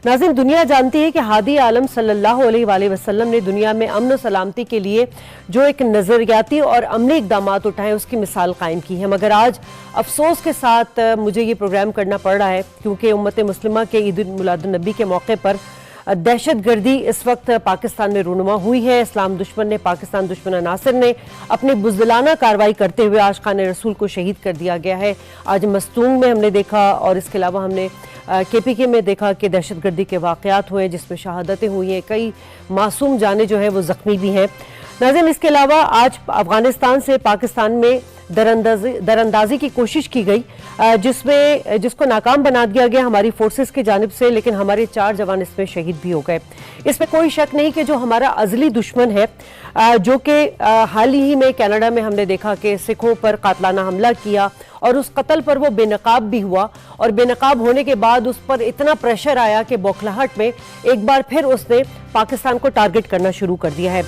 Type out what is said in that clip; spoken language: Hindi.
नाज़रीन, दुनिया जानती है कि हादी आलम सल्लल्लाहु अलैहि वसल्लम ने दुनिया में अमन और सलामती के लिए जो एक नज़रियाती और अमली इक़दामात उठाए उसकी मिसाल कायम की है। मगर आज अफसोस के साथ मुझे ये प्रोग्राम करना पड़ रहा है क्योंकि उम्मत मुस्लिमा के ईद मिलादुन नबी के मौके पर दहशत गर्दी इस वक्त पाकिस्तान में रूनुमा हुई है। इस्लाम दुश्मन ने, पाकिस्तान दुश्मन नासिर ने अपनी बुज़दिलाना कार्रवाई करते हुए आशिकान रसूल को शहीद कर दिया गया है। आज मस्तूंग में हमने देखा और इसके अलावा हमने KPK में देखा कि दहशत गर्दी के वाक़यात हुए जिसमें शहादतें हुई हैं, कई मासूम जाने जो है वो ज़ख्मी भी हैं। नाज़रीन, इसके अलावा आज अफगानिस्तान से पाकिस्तान में दरअंदाजी की कोशिश की गई जिसको नाकाम बना दिया गया हमारी फोर्सेस की जानिब से, लेकिन हमारे 4 जवान इसमें शहीद भी हो गए। इसमें कोई शक नहीं कि जो हमारा अज़ली दुश्मन है जो कि हाल ही में कनाडा में हमने देखा कि सिखों पर कातलाना हमला किया और उस कत्ल पर वो बेनकाब भी हुआ और बेनकाब होने के बाद उस पर इतना प्रेशर आया कि बौखलाहट में एक बार फिर उसने पाकिस्तान को टारगेट करना शुरू कर दिया है।